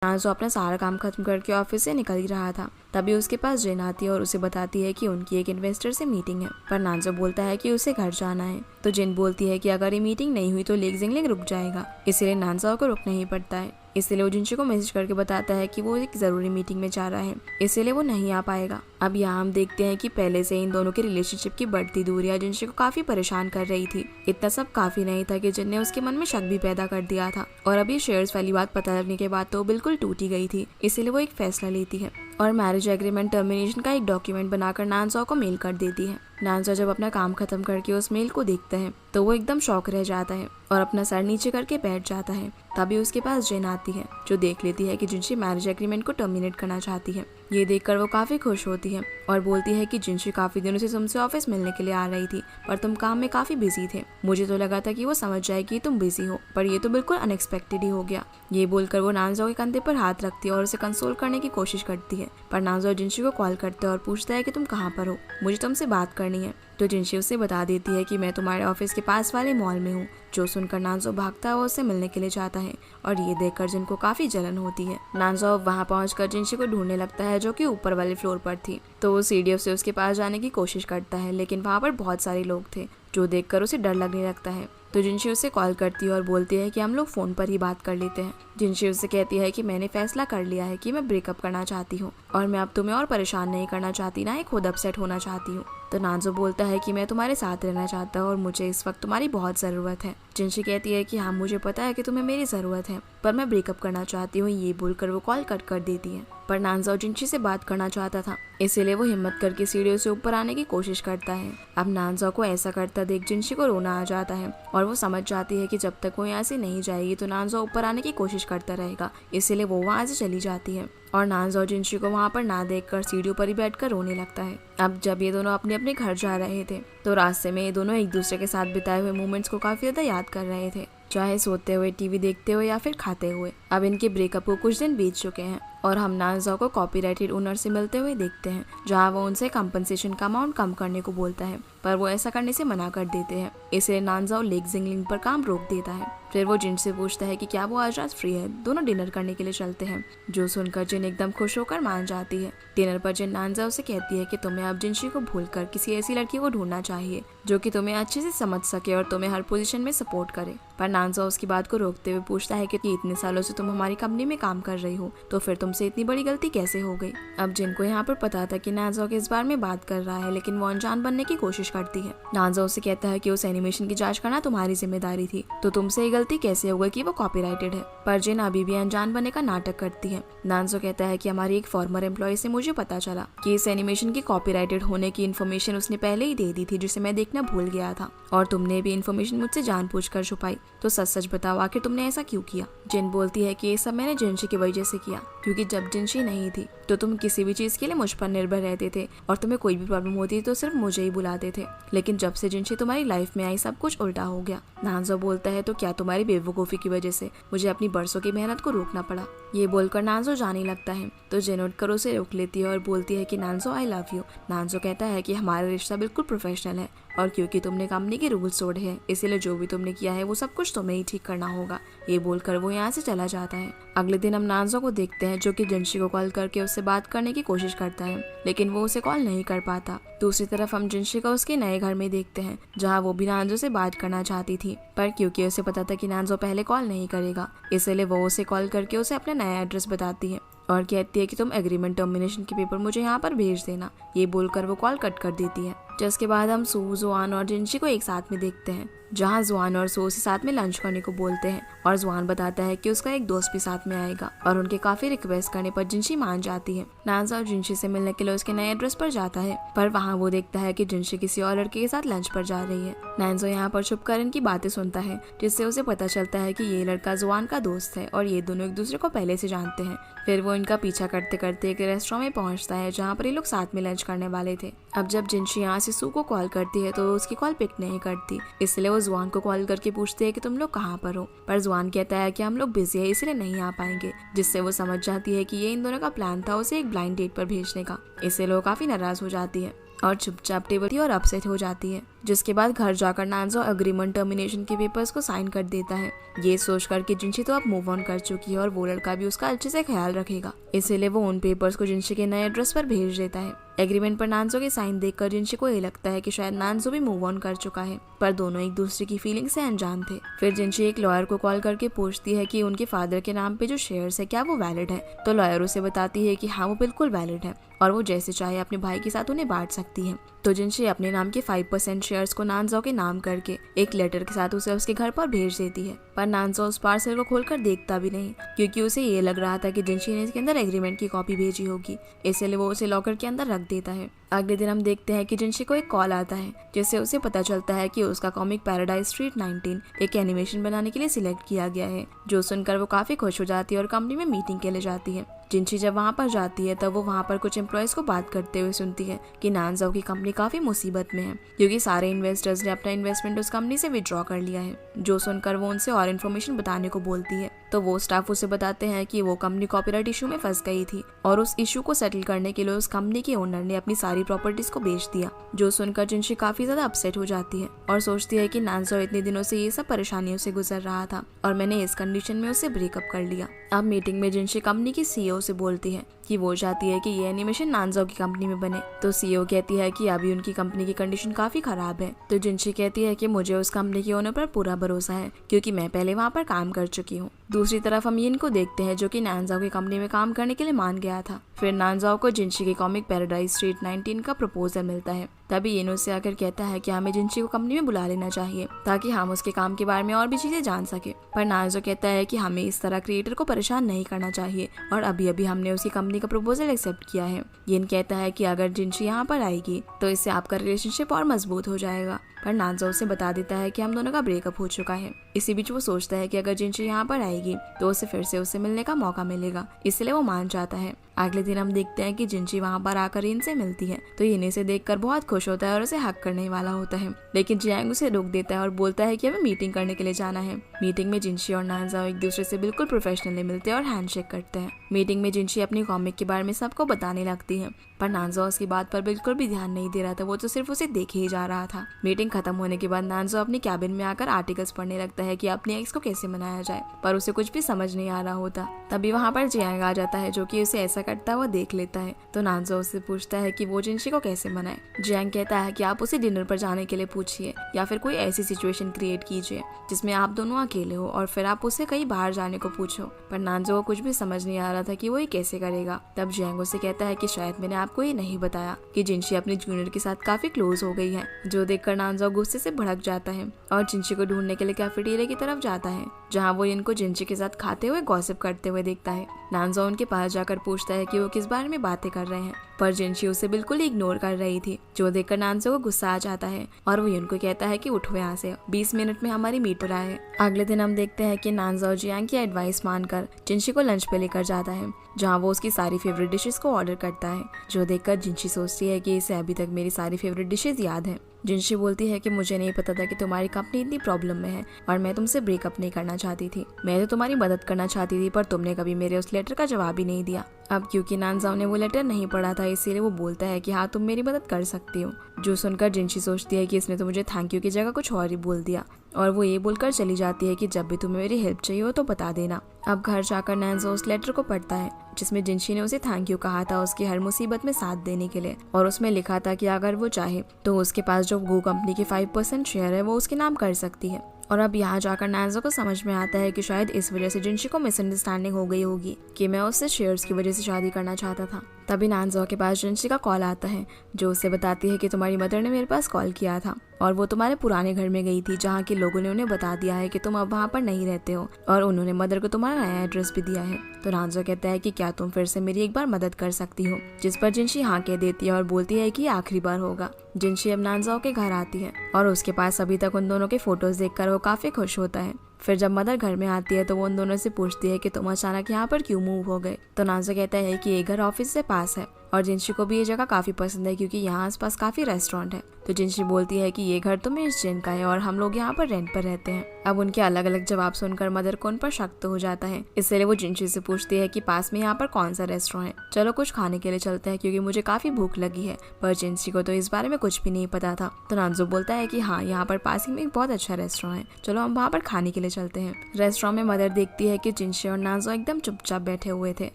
नाज़ो अपना सारा काम खत्म करके ऑफिस से निकल ही रहा था, तभी उसके पास जिन आती है और उसे बताती है कि उनकी एक इन्वेस्टर से मीटिंग है। पर नाज़ो बोलता है कि उसे घर जाना है। तो जिन बोलती है कि अगर ये मीटिंग नहीं हुई तो लेक जिंगलिंग रुक जाएगा, इसीलिए नाज़ो को रुकना ही पड़ता है। इसलिए वो जिनशी को मैसेज करके बताता है कि वो एक जरूरी मीटिंग में जा रहा है, इसीलिए वो नहीं आ पाएगा। अब यहाँ हम देखते हैं कि पहले से इन दोनों के रिलेशनशिप की बढ़ती दूरियां जिनशी को काफी परेशान कर रही थी। इतना सब काफी नहीं था कि जिन ने उसके मन में शक भी पैदा कर दिया था, और अभी शेयर्स वाली बात पता लगने के बाद तो वो बिल्कुल टूटी गई थी। इसीलिए वो एक फैसला लेती है और मैरिज एग्रीमेंट टर्मिनेशन का एक डॉक्यूमेंट बनाकर नानसो को मेल कर देती है। नानसो जब अपना काम खत्म करके उस मेल को देखता है तो वो एकदम शॉक रह जाता है और अपना सर नीचे करके बैठ जाता है। तभी उसके पास जिन आती है, जो देख लेती है कि जिनशी मैरिज एग्रीमेंट को टर्मिनेट करना चाहती है। ये देखकर वो काफी खुश होती है और बोलती है कि जिनशी काफी दिनों से तुमसे ऑफिस मिलने के लिए आ रही थी, पर तुम काम में काफी बिजी थे। मुझे तो लगा था कि वो समझ जाएगी तुम बिजी हो, पर ये तो बिल्कुल अनएक्सपेक्टेड ही हो गया। ये बोलकर वो नानसो के कंधे पर हाथ रखती है और उसे कंसोल करने की कोशिश करती है। पर नानसो जिनशी को कॉल करता है और पूछता है कि तुम कहाँ पर हो, मुझे तुमसे बात करनी है। तो जिनशी उसे बता देती है कि मैं तुम्हारे ऑफिस के पास वाले मॉल में हूँ। जो सुनकर नानसो भागता है, वो उससे मिलने के लिए जाता है और ये देखकर जिनको काफी जलन होती है। नानसो वहाँ पहुंचकर जिनशी को ढूंढने लगता है, जो कि ऊपर वाले फ्लोर पर थी। तो वो सीढ़ियों से उसके पास जाने की कोशिश करता है, लेकिन वहाँ पर बहुत सारे लोग थे, जो देखकर उसे डर लगने लगता है। तो जिनशी उसे कॉल करती है और बोलती है कि हम लोग फोन पर ही बात कर लेते हैं। जिनशी उससे कहती है कि मैंने फैसला कर लिया है कि मैं ब्रेकअप करना चाहती हूँ और मैं अब तुम्हें और परेशान नहीं करना चाहती, ना ही खुद अपसेट होना चाहती हूँ। तो नानसो बोलता है कि मैं तुम्हारे साथ रहना चाहता हूँ और मुझे इस वक्त तुम्हारी बहुत ज़रूरत है। जिनशी कहती है कि हाँ, मुझे पता है कि तुम्हें मेरी ज़रूरत है, पर मैं ब्रेकअप करना चाहती हूँ। ये बोलकर वो कॉल कट कर देती है। पर नानसो जिनशी से बात करना चाहता था, इसीलिए वो हिम्मत करके सीढ़ियों से ऊपर आने की कोशिश करता है। अब नानसो को ऐसा करता देख जिनशी को रोना आ जाता है और वो समझ जाती है कि जब तक वो यहाँ से नहीं जाएगी तो नानसो ऊपर आने की कोशिश करता रहेगा, इसीलिए वो वहाँ से चली जाती है। और नानसो जिनशी को वहाँ पर ना देखकर सीढ़ियों पर ही बैठकर रोने लगता है। अब जब ये दोनों अपने अपने घर जा रहे थे तो रास्ते में ये दोनों एक दूसरे के साथ बिताए हुए मोमेंट्स को काफी ज्यादा याद कर रहे थे, चाहे सोते हुए, टीवी देखते हुए या फिर खाते हुए। अब इनके ब्रेकअप को कुछ दिन बीत चुके हैं और हम नानसो को कॉपीराइटेड ओनर से मिलते हुए देखते हैं, जहां वो उनसे कंपनसेशन का अमाउंट कम करने को बोलता है, पर वो ऐसा करने से मना कर देते हैं। इसलिए नानसो लेक जिंगलिंग पर काम रोक देता है। फिर वो जिन से पूछता है कि क्या वो आज रात फ्री है, दोनों डिनर करने के लिए चलते हैं। जो सुनकर जिन एकदम खुश होकर मान जाती है। डिनर पर जिन नानसो से कहती है कि तुम्हें अब जिनशी को भूलकर किसी ऐसी लड़की को ढूंढना चाहिए जो कि तुम्हें अच्छे से समझ सके और तुम्हें हर पोजीशन में सपोर्ट करे। पर नानसो उसकी बात को रोकते हुए पूछता है कि इतने सालों से तुम हमारी कंपनी में काम कर रही हो, तो फिर तुमसे इतनी बड़ी गलती कैसे हो गई। अब जिनको यहाँ पर पता था कि नानसो इस बार में बात कर रहा है, लेकिन वो अनजान बनने की कोशिश करती है। नानसो उसे कहता है कि उस एनिमेशन की जांच करना तुम्हारी जिम्मेदारी थी, तो तुमसे ये गलती कैसे हो गई कि वो कॉपीराइटेड है। पर जिन अभी भी अनजान बनने का नाटक करती है। नानसो कहता है कि हमारी एक फॉर्मर एम्प्लॉय से मुझे पता चला कि इस एनिमेशन की कॉपीराइटेड होने की इन्फॉर्मेशन उसने पहले ही दे दी थी, जिसे मैं देखना भूल गया था, और तुमने भी इन्फॉर्मेशन मुझसे जानबूझकर छुपाई। तो सच सच बताओ, आखिर तुमने ऐसा क्यों किया। जिन बोलती है कि ये सब मैंने जिनशी की वजह से किया, क्योंकि जब जिनशी नहीं थी तो तुम किसी भी चीज के लिए मुझ पर निर्भर रहते थे और तुम्हें कोई भी प्रॉब्लम होती तो सिर्फ मुझे ही बुलाते थे, लेकिन जब से जिनशी तुम्हारी लाइफ में आई सब कुछ उल्टा हो गया। नानसो बोलता है तो क्या तुम्हारी बेवकूफी की वजह से मुझे अपनी बरसों की मेहनत को रोकना पड़ा। ये बोलकर नानसो जाने लगता है तो जिन उठकर उसे रोक लेती है और बोलती है कि नानसो आई लव यू। नानसो कहता है कि हमारा रिश्ता बिल्कुल प्रोफेशनल है और क्योंकि तुमने कंपनी के रूल्स तोड़े हैं, इसीलिए जो भी तुमने किया है वो सब कुछ तुम्हें ही ठीक करना होगा। ये बोलकर वो यहाँ से चला जाता है। अगले दिन हम नानसो को देखते हैं, जो कि जिनशी को कॉल करके उससे बात करने की कोशिश करता है, लेकिन वो उसे कॉल नहीं कर पाता। दूसरी तरफ हम जिनशी को उसके नए घर में देखते हैं, जहाँ वो भी नानसो से बात करना चाहती थी, पर क्योंकि उसे पता था कि नानसो पहले कॉल नहीं करेगा, इसलिए वो उसे कॉल करके उसे अपना नया एड्रेस बताती है और कहती है कि तुम एग्रीमेंट टर्मिनेशन के पेपर मुझे यहाँ पर भेज देना। ये बोलकर वो कॉल कट कर देती है। जिसके बाद हम सू, जुआन और जिनशी को एक साथ में देखते हैं, जहाँ जुआन और सू से साथ में लंच करने को बोलते हैं और जुआन बताता है कि उसका एक दोस्त भी साथ में आएगा और उनके काफी रिक्वेस्ट करने पर जिनशी मान जाती है। नानसो और जिनशी से मिलने के लिए उसके नए एड्रेस पर जाता है, पर वहाँ वो देखता है कि जिनशी किसी और लड़के के साथ लंच पर जा रही है। नानसो यहाँ पर छुपकर इनकी बातें सुनता है, जिससे उसे पता चलता है कि ये लड़का जुआन का दोस्त है और ये दोनों एक दूसरे को पहले से जानते हैं। फिर वो इनका पीछा करते करते एक रेस्टोरेंट में पहुंचता है, जहाँ पर ये लोग साथ में लंच करने वाले थे। अब जब जिनशी यहाँ से सू को कॉल करती है तो उसकी कॉल पिक नहीं करती, इसलिए वो जुआन को कॉल करके पूछते हैं कि तुम लोग कहाँ पर हो, पर जुआन कहता है कि हम लोग बिजी है इसलिए नहीं आ पाएंगे, जिससे वो समझ जाती है कि ये इन दोनों का प्लान था उसे एक ब्लाइंड डेट पर भेजने का। इससे लोग काफी नाराज हो जाती है और चुपचाप टेबल और अपसेट हो जाती है। जिसके बाद घर जाकर नानजो एग्रीमेंट टर्मिनेशन के पेपर्स को साइन कर देता है। ये सोचकर कि जिनशी तो अब मूव ऑन कर चुकी है और वो लड़का भी उसका अच्छे से ख्याल रखेगा, इसीलिए वो उन पेपर्स को जिनशी के नए एड्रेस पर भेज देता है। एग्रीमेंट पर नानजो के साइन देखकर जिनशी को ये लगता है कि शायद नानजो भी मूव ऑन कर चुका है, पर दोनों एक दूसरे की फीलिंग से अनजान थे। फिर जिनशी एक लॉयर को कॉल करके पूछती है कि उनके फादर के नाम पे जो शेयर्स है क्या वो वैलिड है, तो लॉयर उसे बताती है कि हाँ वो बिल्कुल वैलिड है और वो जैसे चाहे अपने भाई के साथ उन्हें बांट सकती है। तो जिनशी अपने नाम के 5% शेयर्स को नानजो के नाम करके एक लेटर के साथ उसे उसके घर पर भेज देती है, पर नानजो उस पार्सल को खोलकर देखता भी नहीं, क्योंकि उसे ये लग रहा था कि जिनशी ने इसके अंदर एग्रीमेंट की कॉपी भेजी होगी, इसलिए वो उसे लॉकर के अंदर रख देता है। अगले दिन हम देखते हैं कि जिनशी को एक कॉल आता है, जिससे उसे पता चलता है कि उसका कॉमिक पैराडाइज स्ट्रीट 19 एक एनिमेशन बनाने के लिए सिलेक्ट किया गया है, जो सुनकर वो काफी खुश हो जाती है और कंपनी में मीटिंग के लिए जाती है। जिनशी जब वहाँ पर जाती है तब वो वहाँ पर कुछ एम्प्लॉयज को बात करते हुए सुनती है कि नानजो की कंपनी काफी मुसीबत में है, क्योंकि सारे इन्वेस्टर्स ने अपना इन्वेस्टमेंट उस कंपनी से विड्रॉ कर लिया है। जो सुनकर वो उनसे और इन्फॉर्मेशन बताने को बोलती है, तो वो स्टाफ उसे बताते हैं कि वो कंपनी कॉपीराइट इशू में फंस गई थी और उस इशू को सेटल करने के लिए उस कंपनी के ओनर ने अपनी सारी प्रॉपर्टीज को बेच दिया। जो सुनकर जिनशी काफी ज्यादा अपसेट हो जाती है और सोचती है कि नानजो इतने दिनों से ये सब परेशानियों से गुजर रहा था और मैंने इस कंडीशन में उससे ब्रेकअप कर लिया। अब मीटिंग में जिनशी कंपनी की सीईओ से बोलती है कि वो चाहती है कि ये एनिमेशन नानजो की कंपनी में बने, तो सीईओ कहती है कि अभी उनकी कंपनी की कंडीशन काफी खराब है। तो जिनशी कहती है कि मुझे उस कंपनी के ओनर पर पूरा भरोसा है, क्योंकि मैं पहले वहाँ पर काम कर चुकी हूँ। दूसरी तरफ हम यिन को देखते हैं, जो कि नानजो की कंपनी में काम करने के लिए मान गया था। फिर नानजो को जिनशी के कॉमिक पैराडाइज स्ट्रीट 19 का प्रपोजल मिलता है। तभी यिन उससे आकर कहता है कि हमें जिनशी को कंपनी में बुला लेना चाहिए ताकि हम उसके काम के बारे में और भी चीजें जान सके। पर नानजो कहता है कि हमें इस तरह क्रिएटर को परेशान नहीं करना चाहिए और अभी अभी हमने उसकी कंपनी का प्रपोजल एक्सेप्ट किया है। यिन कहता है कि अगर जिनशी यहाँ पर आएगी तो इससे आपका रिलेशनशिप और मजबूत हो जाएगा, पर नानजो उसे बता देता है कि हम दोनों का ब्रेकअप हो चुका है। इसी बीच वो सोचता है कि अगर जिनशी यहाँ पर आएगी तो उसे फिर से उससे मिलने का मौका मिलेगा, इसलिए वो मान जाता है। अगले दिन हम देखते हैं कि जिनशी वहाँ पर आकर यिन से मिलती है, तो यिन इसे देखकर बहुत खुश होता है और उसे हक करने वाला होता है, लेकिन जियांग उसे रोक देता है और बोलता है कि हमें मीटिंग करने के लिए जाना है। मीटिंग में जिनशी और नानजो एक दूसरे से बिल्कुल प्रोफेशनली मिलते हैं और हैंडशेक करते हैं। मीटिंग में जिनशी अपनी कॉमिक के बारे में सबको बताने लगती है, पर नानजो उसकी बात पर बिल्कुल भी ध्यान नहीं दे रहा था, वो तो सिर्फ उसे देखे ही जा रहा था। मीटिंग खत्म होने के बाद नानजो अपनी कैबिन में आकर आर्टिकल्स पढ़ने लगता है कि अपने एक्स को कैसे मनाया जाए, पर उसे कुछ भी समझ नहीं आ रहा होता। तभी वहाँ पर जियांग आ जाता है, जो कि उसे ऐसा करता हुआ देख लेता है। तो नानजो उससे पूछता है कि वो जिनशी को कैसे मनाए। जियांग कहता है कि आप उसे डिनर पर जाने के लिए पूछिए या फिर कोई ऐसी सिचुएशन क्रिएट कीजिए जिसमें आप दोनों अकेले हो और फिर आप उससे कहीं बाहर जाने को पूछो। पर नानजो को कुछ भी समझ नहीं आ रहा था कि वो ये कैसे करेगा। तब जियांग उसे कहता है कि शायद मैंने आपको ये नहीं बताया कि जिनशी अपने जूनियर के साथ काफी क्लोज हो गई है। जो देखकर नानजो गुस्से से भड़क जाता है और जिनशी को ढूंढने के लिए कैफेटेरिया की तरफ जाता है, जहाँ वो इनको जिनशी के साथ खाते हुए गॉसिप करते हुए देखता है। नानजो उनके पास जाकर पूछता है कि वो किस बारे में बातें कर रहे हैं, पर जिनशी उसे बिल्कुल इग्नोर कर रही थी। जो देखकर नानजो को गुस्सा आ जाता है और वो उनको कहता है कि उठो यहाँ से, 20 मिनट में हमारी मीटर आए। अगले दिन हम देखते हैं कि नानजो जियांग की एडवाइस मानकर जिनशी को लंच पे लेकर जाता है, जहाँ वो उसकी सारी फेवरेट डिशेस को ऑर्डर करता है। जो देखकर जिनशी सोचती है कि इसे अभी तक मेरी सारी फेवरेट डिशेस याद है। जिनशी बोलती है कि मुझे नहीं पता था कि तुम्हारी कंपनी इतनी प्रॉब्लम में है और मैं तुमसे ब्रेकअप नहीं करना चाहती थी। मैं तो तुम्हारी मदद करना चाहती थी, पर तुमने कभी मेरे उस लेटर का जवाब ही नहीं दिया। अब क्योंकि नानजो ने वो लेटर नहीं पढ़ा था, इसीलिए वो बोलता है कि हाँ तुम मेरी मदद कर सकती हो। जो सुनकर जिनशी सोचती है कि इसने तो मुझे थैंक यू की जगह कुछ और ही बोल दिया, और वो ये बोलकर चली जाती है कि जब भी तुम्हें मेरी हेल्प चाहिए हो तो बता देना। अब घर जाकर नानजो उस लेटर को पढ़ता है जिसमें जिनशी ने उसे थैंक यू कहा था उसकी हर मुसीबत में साथ देने के लिए, और उसमें लिखा था कि अगर वो चाहे तो उसके पास जो गो कंपनी के 5% शेयर है वो उसके नाम कर सकती है। और अब यहाँ जाकर नानजो को समझ में आता है कि शायद इस वजह से जिनशी को मिसअंडरस्टैंडिंग हो गई होगी कि मैं उससे शेयर्स की वजह से शादी करना चाहता था। तभी नानजो के पास जिनशी का कॉल आता है, जो उसे बताती है कि तुम्हारी मदर ने मेरे पास कॉल किया था और वो तुम्हारे पुराने घर में गई थी, जहाँ के लोगों ने उन्हें बता दिया है कि तुम अब वहाँ पर नहीं रहते हो, और उन्होंने मदर को तुम्हारा नया एड्रेस भी दिया है। तो नानजो कहता है कि क्या तुम फिर से मेरी एक बार मदद कर सकती हो, जिस पर जिनशी हाँ कह देती है और बोलती है कि आखिरी बार होगा। जिनशी अब नानजो के घर आती है और उसके पास अभी तक उन दोनों के फोटोज देखकर वो काफी खुश होता है। फिर जब मदर घर में आती है तो वो उन दोनों से पूछती है कि तुम अचानक यहाँ पर क्यों मूव हो गए। तो नानजो कहता है कि ये घर ऑफिस से पास है और जिनशी को भी ये जगह काफी पसंद है क्योंकि यहाँ आसपास काफी रेस्टोरेंट है। तो जिनशी बोलती है कि ये घर तो मिस जिन का है और हम लोग यहाँ पर रेंट पर रहते हैं। अब उनके अलग अलग जवाब सुनकर मदर को उन पर शक तो हो जाता है, इसलिए वो जिनशी से पूछती है कि पास में यहाँ पर कौन सा रेस्टोरेंट है, चलो कुछ खाने के लिए चलते हैं क्योंकि मुझे काफी भूख लगी है। पर जिनशी को तो इस बारे में कुछ भी नहीं पता था। तो नानजो बोलता है कि हाँ, यहाँ पर पास ही में एक बहुत अच्छा रेस्टोरेंट है, चलो हम वहाँ पर खाने के लिए चलते हैं। रेस्टोरेंट में मदर देखती है कि जिनशी और नानजो एकदम चुपचाप बैठे हुए थे।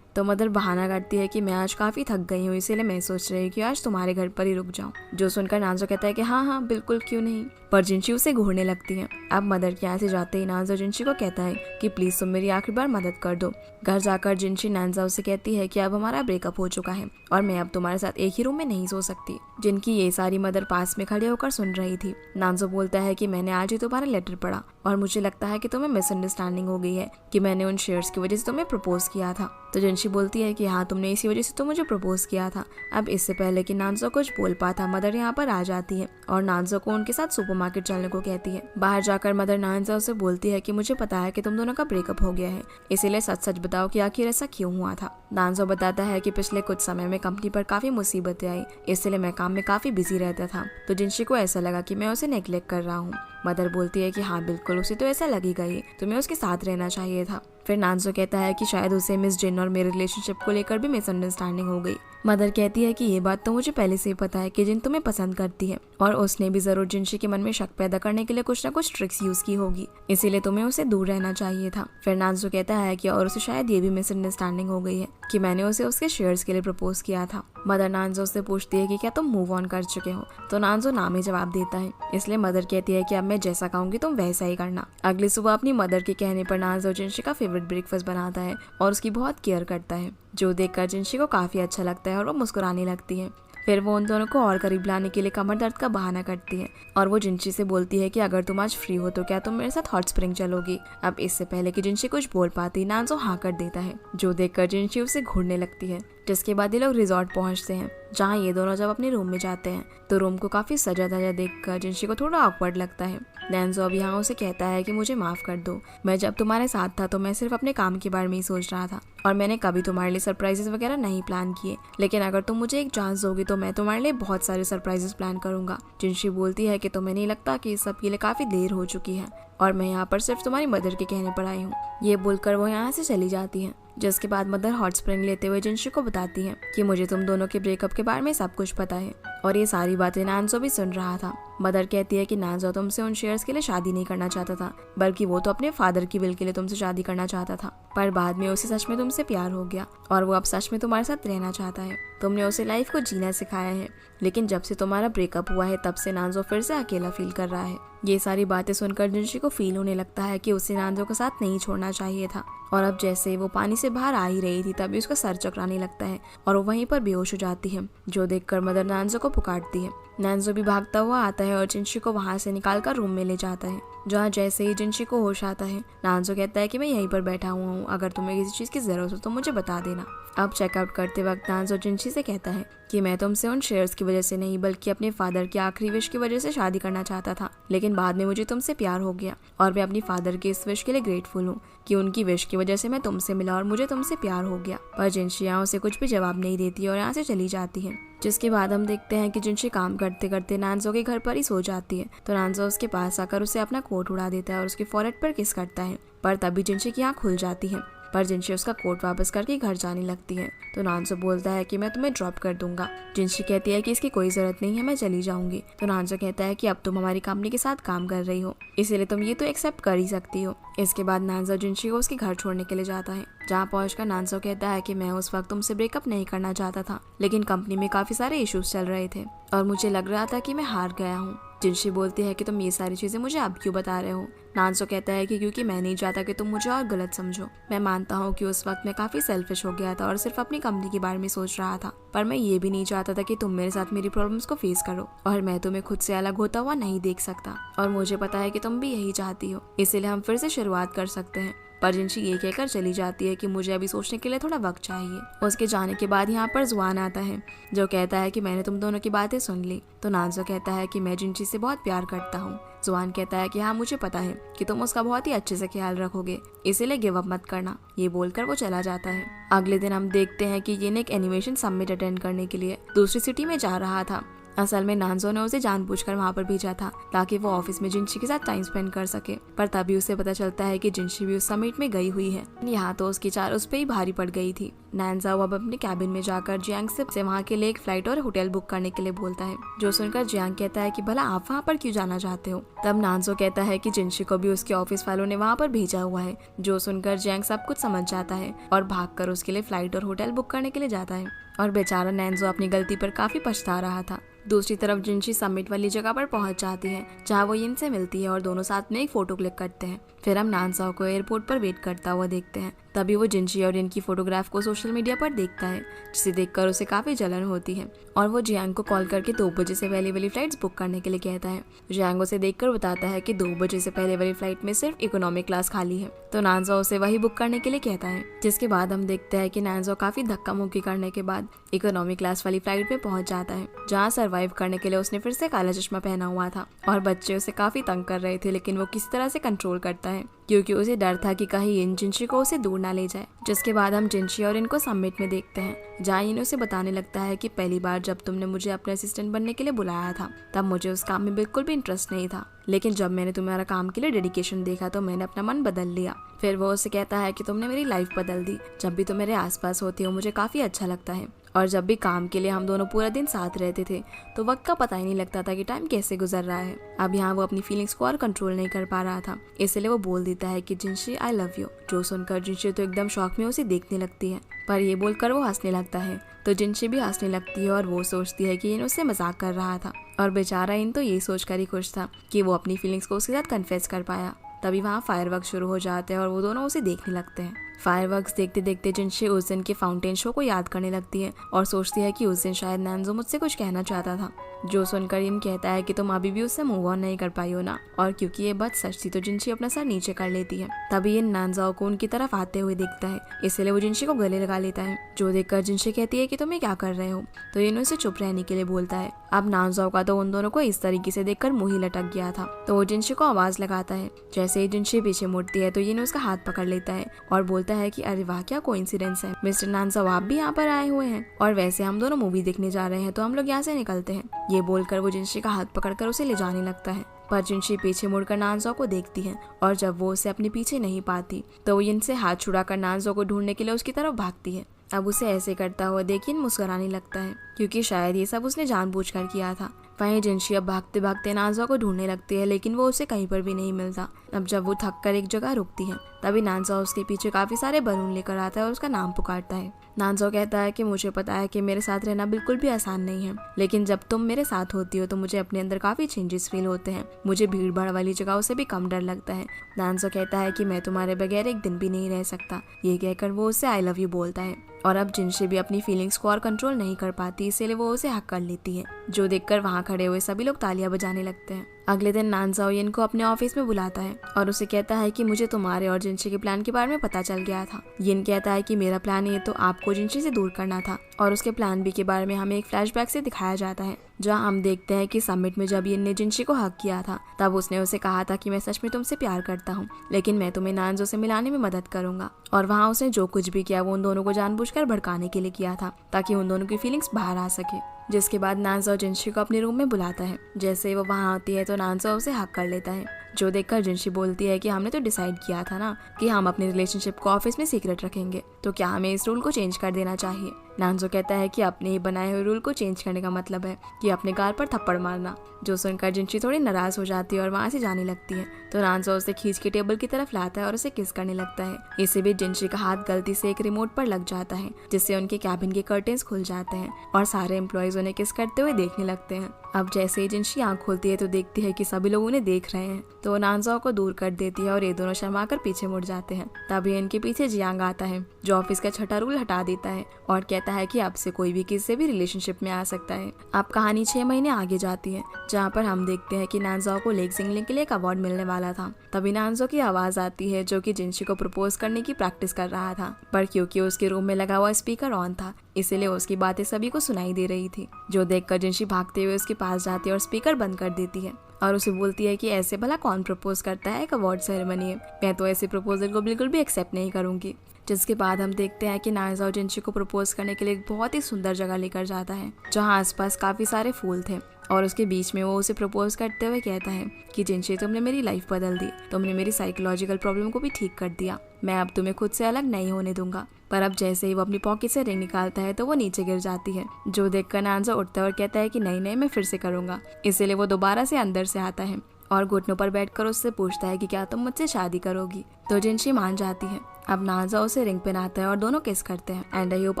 तो मदर बहाना करती है कि मैं आज काफी थक गई हूँ, इसीलिए मैं सोच रही हूँ कि आज तुम्हारे घर पर ही रुक जाऊँ। जो सुनकर नानजो कहता है कि हाँ हाँ बिल्कुल, क्यों नहीं। पर जिनशी उसे घूरने लगती है। अब मदर के यहाँ से जाते ही नानजो जिनशी को कहता है कि प्लीज तुम मेरी आखिरी बार मदद कर दो। घर जाकर जिनशी नानजो से कहती है कि अब हमारा ब्रेकअप हो चुका है और मैं अब तुम्हारे साथ एक ही रूम में नहीं सो सकती। जिनकी ये सारी मदर पास में खड़े होकर सुन रही थी। नानजो बोलता है कि मैंने आज ही तुम्हारा लेटर पढ़ा और मुझे लगता है कि तुम्हें मिसअंडरस्टैंडिंग हो गई है कि मैंने उन शेयर्स की वजह से तुम्हें प्रपोज किया था। तो जिनशी बोलती है कि हाँ, तुमने इसी वजह से तो मुझे प्रपोज किया था। अब इससे पहले कि नानजो कुछ बोल पाता, मदर यहाँ पर आ जाती है और नानजो को उनके साथ सुपरमार्केट चलने को कहती है। बाहर जाकर मदर नानजो से बोलती है कि मुझे पता है कि तुम दोनों का ब्रेकअप हो गया है, इसीलिए सच सच बताओ कि आखिर ऐसा क्यों हुआ था। नानजो बताता है कि पिछले कुछ समय में कंपनी पर काफी मुसीबतें आई, इसलिए मैं काम में काफी बिजी रहता था। तो जिनशी को ऐसा लगा कि मैं उसे नेग्लेक्ट कर रहा हूँ। मदर बोलती है कि हाँ बिल्कुल, उसे तो ऐसा लगेगा ही, तुम्हें उसके साथ रहना चाहिए था। फिर नानजो कहता है कि शायद उसे मिस जिन और मेरे रिलेशनशिप को लेकर भी मिसअंडरस्टैंडिंग हो गई। मदर कहती है कि ये बात तो मुझे पहले से ही पता है कि जिन तुम्हें पसंद करती है और उसने भी जरूर जिनशी के मन में शक पैदा करने के लिए कुछ ना कुछ ट्रिक्स यूज की होगी, इसीलिए तुम्हें उसे दूर रहना चाहिए था। फिर नानजो कहता है कि और उसे शायद ये भी मिसअंडरस्टैंडिंग हो गई है कि मैंने उसे उसके शेयर्स के लिए प्रपोज किया था। मदर नानजो से पूछती है कि क्या तुम मूव ऑन कर चुके हो, तो नानजो नाम ही जवाब देता है। इसलिए मदर कहती है कि अब मैं जैसा कहूंगी तुम वैसा ही करना। अगली सुबह अपनी मदर के कहने पर नानजो जिनशी का फेवरेट ब्रेकफास्ट बनाता है और उसकी बहुत केयर करता है, जो देखकर जिनशी को काफी अच्छा लगता है और वो मुस्कुराने लगती है। फिर वो उन दोनों को और करीब लाने के लिए कमर दर्द का बहाना करती है और वो जिनशी से बोलती है कि अगर तुम आज फ्री हो तो क्या तुम मेरे साथ हॉट स्प्रिंग चलोगी। अब इससे पहले कि जिनशी कुछ बोल पाती, नानजो हाँ कर देता है, जो देखकर जिनशी उसे घूरने लगती है। जिसके बाद ये लोग रिजॉर्ट पहुंचते हैं, जहाँ ये दोनों जब अपने रूम में जाते हैं तो रूम को काफी सजा धजा देखकर जिनशी को थोड़ा ऑकवर्ड लगता है। नानजो अब यहाँ उसे कहता है कि मुझे माफ कर दो, मैं जब तुम्हारे साथ था तो मैं सिर्फ अपने काम के बारे में ही सोच रहा था और मैंने कभी तुम्हारे लिए सरप्राइजेस वगैरह नहीं प्लान किए, लेकिन अगर तुम मुझे एक चांस दोगी तो मैं तुम्हारे लिए बहुत सारे सरप्राइजेस प्लान करूंगा। जिनशी बोलती है कि तुम्हें नहीं लगता कि इस सब के लिए काफी देर हो चुकी है और मैं यहाँ पर सिर्फ तुम्हारी मदर के कहने पर आई हूँ। ये बोलकर वो यहाँ से चली जाती है। जिसके बाद मदर हॉट स्प्रिंग लेते हुए जिनशी को बताती है कि मुझे तुम दोनों के ब्रेकअप के बारे में सब कुछ पता है और ये सारी बातें नानजो भी सुन रहा था। मदर कहती है कि नानजो तुमसे उन शेयर्स के लिए शादी नहीं करना चाहता था, बल्कि वो तो अपने फादर की विल के लिए तुमसे शादी करना चाहता था, पर बाद में उसे सच में तुमसे प्यार हो गया और वो अब सच में तुम्हारे साथ रहना चाहता है। तुमने उसे लाइफ को जीना सिखाया है, लेकिन जब से तुम्हारा ब्रेकअप हुआ है तब से नानजो फिर से अकेला फील कर रहा है। ये सारी बातें सुनकर जिनशी को फील होने लगता है कि उसे नानजो के साथ नहीं छोड़ना चाहिए था और अब जैसे वो पानी से बाहर आ ही रही थी तभी उसका सर चकराने लगता है और वो वहीं पर बेहोश हो जाती है, जो देखकर मदर नानजो को पुकारती है। नानजो भी भागता हुआ आता है और जिनशी को वहां से निकालकर रूम में ले जाता है, जहाँ जैसे ही जिनशी को होश आता है नानजो कहता है कि मैं यहीं पर बैठा हुआ हूँ, अगर तुम्हें किसी चीज की जरूरत हो तो मुझे बता देना। अब चेकआउट करते वक्त नानजो जिनशी से कहता है कि मैं तुमसे उन शेयर्स की वजह से नहीं बल्कि अपने फादर की आखिरी विश की वजह से शादी करना चाहता था, लेकिन बाद में मुझे तुमसे प्यार हो गया और मैं अपनी फादर के इस विश के लिए ग्रेटफुल हूँ कि उनकी विश की वजह से मैं तुमसे मिला और मुझे तुमसे प्यार हो गया। पर जिनशी यहाँ उसे कुछ भी जवाब नहीं देती और यहाँ से चली जाती है। जिसके बाद हम देखते हैं कि जिनशी काम करते करते नानजो के घर पर ही सो जाती है, तो नानजो उसके पास आकर उसे अपना कोट उड़ा देता है और उसके फॉरहेड पर किस करता है, पर तभी जिनशी की आँख खुल जाती है। पर जिनशी उसका कोट वापस करके घर जाने लगती है, तो नानजो बोलता है कि मैं तुम्हें ड्रॉप कर दूंगा। जिनशी कहती है कि इसकी कोई जरूरत नहीं है, मैं चली जाऊंगी। तो नानजो कहता है कि अब तुम हमारी कंपनी के साथ काम कर रही हो, इसीलिए तुम ये तो एक्सेप्ट कर ही सकती हो। इसके बाद नानजो जिनशी को उसके घर छोड़ने के लिए जाता है, जहाँ पहुंचकर नानजो कहता है कि मैं उस वक्त तुमसे ब्रेकअप नहीं करना चाहता था, लेकिन कंपनी में काफी सारे इश्यूज चल रहे थे और मुझे लग रहा था कि मैं हार गया हूँ। जिनशी बोलती है कि तुम ये सारी चीजें मुझे अब क्यों बता रहे हो। नानजो कहता है कि क्योंकि मैं नहीं चाहता कि तुम मुझे और गलत समझो। मैं मानता हूँ कि उस वक्त मैं काफी सेल्फिश हो गया था और सिर्फ अपनी कंपनी के बारे में सोच रहा था, पर मैं ये भी नहीं चाहता था कि तुम मेरे साथ मेरी प्रॉब्लम्स को फेस करो और मैं तुम्हें खुद से अलग होता हुआ नहीं देख सकता और मुझे पता है कि तुम भी यही चाहती हो, इसीलिए हम फिर से शुरुआत कर सकते हैं। पर जिनशी ये कहकर चली जाती है कि मुझे अभी सोचने के लिए थोड़ा वक्त चाहिए। उसके जाने के बाद यहाँ पर जुआन आता है, जो कहता है कि मैंने तुम दोनों की बातें सुन ली। तो नानजो कहता है कि मैं जिनशी से बहुत प्यार करता हूँ जुआन कहता है कि हाँ मुझे पता है कि तुम उसका बहुत ही अच्छे से ख्याल रखोगे, इसीलिए गिव अप मत करना। ये बोलकर वो चला जाता है। अगले दिन हम देखते हैं कि यिन एक एनिमेशन समिट अटेंड करने के लिए दूसरी सिटी में जा रहा था। असल में नानजो ने उसे जानबूझकर वहाँ पर भेजा था ताकि वो ऑफिस में जिनशी के साथ टाइम स्पेंड कर सके, पर तभी उसे पता चलता है कि जिनशी भी उस समिट में गई हुई है। यहाँ तो उसकी चाल उस पर ही भारी पड़ गई थी। नानजाओ अब अपने कैबिन में जाकर जियांग से वहाँ के लिए एक फ्लाइट और होटल बुक करने के लिए बोलता है, जो सुनकर जियांग कहता है कि भला आप वहाँ पर क्यों जाना चाहते हो। तब नानजो कहता है कि जिनशी को भी उसके ऑफिस वालों ने वहाँ पर भेजा हुआ है। जो सुनकर जियांग सब कुछ समझ जाता है और भागकर उसके लिए फ्लाइट और होटल बुक करने के लिए जाता है। और बेचारा नानजो अपनी गलती पर काफी पछता रहा था। दूसरी तरफ जिनशी समिट वाली जगह पर पहुंच जाती है जहां वो यिन से मिलती है और दोनों साथ में एक फोटो क्लिक करते हैं। फिर हम नानजाओ को एयरपोर्ट पर वेट करता हुआ देखते हैं। तभी वो जिनशी और इनकी फोटोग्राफ को सोशल मीडिया पर देखता है, जिसे देखकर उसे काफी जलन होती है और वो जियांग को कॉल करके 2 बजे से पहले वाली फ्लाइट्स बुक करने के लिए कहता है। जियांग उसे देखकर बताता है कि 2 बजे से पहले वाली फ्लाइट में सिर्फ इकोनॉमिक क्लास खाली है, तो नानजाओ उसे वही बुक करने के लिए कहता है। जिसके बाद हम देखते हैं कि नानजाओ काफी धक्का मुक्की करने के बाद इकोनॉमिक क्लास वाली फ्लाइट में पहुंच जाता है, जहाँ सर्वाइव करने के लिए उसने फिर से काला चश्मा पहना हुआ था और बच्चे उसे काफी तंग कर रहे थे, लेकिन वो किस तरह से कंट्रोल करता है क्योंकि उसे डर था कि कहीं इन जिनशी को उसे दूर ना ले जाए। जिसके बाद हम जिनशी और इनको समिट में देखते हैं जहाँ इन उसे बताने लगता है कि पहली बार जब तुमने मुझे अपने असिस्टेंट बनने के लिए बुलाया था तब मुझे उस काम में बिल्कुल भी इंटरेस्ट नहीं था, लेकिन जब मैंने तुम्हारा काम के लिए डेडिकेशन देखा तो मैंने अपना मन बदल लिया। फिर वो उसे कहता है कि तुमने मेरी लाइफ बदल दी, जब भी तुम मेरे आसपास होती हो मुझे काफी अच्छा लगता है और जब भी काम के लिए हम दोनों पूरा दिन साथ रहते थे तो वक्त का पता ही नहीं लगता था कि टाइम कैसे गुजर रहा है। अब यहाँ वो अपनी फीलिंग्स को और कंट्रोल नहीं कर पा रहा था, इसलिए वो बोल देता है कि जिनशी आई लव यू। जो सुनकर जिनशी तो एकदम शौक में उसे देखने लगती है, पर ये बोलकर वो हंसने लगता है तो जिनशी भी हंसने लगती है और वो सोचती है कि इन उससे मजाक कर रहा था और बेचारा इन तो ये सोचकर ही खुश था कि वो अपनी फीलिंग्स को उसके साथ कन्फेस कर पाया। तभी वहाँ फायरवर्क्स शुरू हो जाते हैं और वो दोनों उसे देखने लगते हैं। फायरवर्क्स देखते देखते जिनशी उस दिन के फाउंटेन शो को याद करने लगती है और सोचती है कि उस दिन शायद नानजो मुझसे कुछ कहना चाहता था। जो सुनकर इन कहता है कि तुम अभी भी उससे मूव ऑन नहीं कर पाई हो ना, और क्योंकि ये बात सच थी तो जिनशी अपना सर नीचे कर लेती है। तभी इन नानजाओ को उनकी तरफ आते हुए देखता है, इसलिए वो जिनशी को गले लगा लेता है। जो देखकर जिनशी कहती है कि तुम ये क्या कर रहे हो, तो इन उसे चुप रहने के लिए बोलता है। अब नानजाओ का तो उन दोनों को इस तरीके से देखकर मुंह ही लटक गया था, तो वो जिनशी को आवाज लगाता है। जैसे ही जिनशी पीछे मुड़ती है तो ये उसका हाथ पकड़ लेता है और बोलता है कि अरे वाह क्या कोइंसिडेंस है, मिस्टर नानजाओ आप भी यहाँ पर आए हुए हैं और वैसे हम दोनों मूवी देखने जा रहे हैं तो हम लोग यहाँ से निकलते हैं। ये बोलकर वो जिनशी का हाथ पकड़कर उसे ले जाने लगता है, पर जिनशी पीछे मुड़कर नानजाओ को देखती है और जब वो उसे अपने पीछे नहीं पाती तो वो इनसे हाथ छुड़ाकर नानजाओ को ढूंढने के लिए उसकी तरफ भागती है। अब उसे ऐसे करता हुआ देखिए मुस्कुराने लगता है क्योंकि शायद ये सब उसने जानबूझकर किया था। वहीं जिनशी अब भागते भागते नानजाओ को ढूंढने लगती है, लेकिन वो उसे कहीं पर भी नहीं मिलता। अब जब वो थक कर एक जगह रुकती है तभी नानजाओ उसके पीछे काफी सारे बलून लेकर आता है और उसका नाम पुकारता है। नानजाओ कहता है कि मुझे पता है कि मेरे साथ रहना बिल्कुल भी आसान नहीं है, लेकिन जब तुम मेरे साथ होती हो तो मुझे अपने अंदर काफी चेंजेस फील होते हैं। मुझे भीड़ भाड़ वाली जगहों से भी कम डर लगता है। नानजाओ कहता है कि मैं तुम्हारे बगैर एक दिन भी नहीं रह सकता। ये कहकर वो उसे आई लव यू बोलता है और अब जिनशी भी अपनी फीलिंग्स को और कंट्रोल नहीं कर पाती, इसीलिए वो उसे हक कर लेती है। जो देखकर वहाँ खड़े हुए सभी लोग तालियां बजाने लगते हैं। अगले दिन नानजाओ यिन को अपने ऑफिस में बुलाता है और उसे कहता है कि मुझे तुम्हारे और जिनशी के प्लान के बारे में पता चल गया था। यिन कहता है कि मेरा प्लान ये तो आपको जिनशी से दूर करना था, और उसके प्लान बी के बारे में हमें एक फ्लैशबैक से दिखाया जाता है जहां हम देखते हैं कि समिट में जब यिन ने जिनशी को हक किया था तब उसने उसे कहा था कि मैं सच में तुमसे प्यार करता हूँ, लेकिन मैं तुम्हें नानजो से मिलाने में मदद करूंगा। और वहाँ उसने जो कुछ भी किया वो उन दोनों को जानबूझकर भड़काने के लिए किया था ताकि उन दोनों की फीलिंग्स बाहर आ सके। जिसके बाद नानजाओ जिनशी को अपने रूम में बुलाता है। जैसे ही वो वहाँ आती है तो नानजाओ उसे हक कर लेता है। जो देखकर जिनशी बोलती है कि हमने तो डिसाइड किया था ना कि हम अपने रिलेशनशिप को ऑफिस में सीक्रेट रखेंगे, तो क्या हमें इस रूल को चेंज कर देना चाहिए। नानजाओ कहता है कि अपने ही बनाए हुए रूल को चेंज करने का मतलब है कि अपने गाल पर थप्पड़ मारना। जो सुनकर जिनशी थोड़ी नाराज हो जाती है और वहाँ से जाने लगती है, तो नानजाओ उसे खींच के टेबल की तरफ लाता है और उसे किस करने लगता है। इसी बीच जिनशी का हाथ गलती से एक रिमोट पर लग जाता है, जिससे उनके कैबिन के कर्टेन्स खुल जाते हैं और सारे एम्प्लॉयज उन्हें किस करते हुए देखने लगते हैं। अब जैसे ही जिनशी आँख खोलती है तो देखती है कि सभी लोग उन्हें देख रहे हैं, तो नानजाओ को दूर कर देती है और ये दोनों शर्मा कर पीछे मुड़ जाते हैं। तभी इनके पीछे जियांग आता है जो ऑफिस का छठा रूल हटा देता है और कहता है कि अब से कोई भी किसी से भी रिलेशनशिप में आ सकता है। अब कहानी 6 महीने आगे जाती है जहाँ पर हम देखते हैं कि नानजाओ को लेग सिंगलिंग के लिए एक अवार्ड मिलने वाला था। तभी नानजाओ की आवाज आती है जो कि जिनशी को प्रपोज करने की प्रैक्टिस कर रहा था, पर क्योंकि उसके रूम में लगा हुआ स्पीकर ऑन था इसीलिए उसकी बातें सभी को सुनाई दे रही थी। जो देखकर जिनशी भागते हुए उसके पास जाती है और स्पीकर बंद कर देती है और उसे बोलती है कि ऐसे भला कौन प्रपोज करता है, एक अवार्ड सेरेमनी है, मैं तो ऐसे प्रपोजल को बिल्कुल भी एक्सेप्ट नहीं करूंगी। जिसके बाद हम देखते हैं कि नायजा जिनशी को प्रपोज करने के लिए एक बहुत ही सुंदर जगह लेकर जाता है जहाँ आसपास काफी सारे फूल थे और उसके बीच में वो उसे प्रपोज करते हुए कहता है कि जिनशी, तुमने मेरी लाइफ बदल दी, तुमने मेरी साइकोलॉजिकल प्रॉब्लम को भी ठीक कर दिया, मैं अब तुम्हें खुद से अलग नहीं होने दूंगा। पर अब जैसे ही वो अपनी पॉकेट से रिंग निकालता है तो वो नीचे गिर जाती है। जो देखकर नायजा उठता है और कहता है कि नहीं, मैं फिर से करूंगा। इसीलिए वो दोबारा से अंदर से आता है और घुटनों पर बैठकर उससे पूछता है कि क्या तुम मुझसे शादी करोगी। तो जिनशी मान जाती है। अब नायजा उसे रिंग पहनाता है और दोनों किस करते हैं। एंड आई होप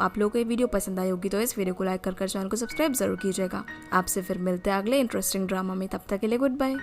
आप लोगों को ये वीडियो पसंद आई होगी, तो इस वीडियो को लाइक कर चैनल को सब्सक्राइब जरूर कीजिएगा। आपसे फिर मिलते हैं अगले इंटरेस्टिंग ड्रामा में, तब तक के लिए गुड बाय।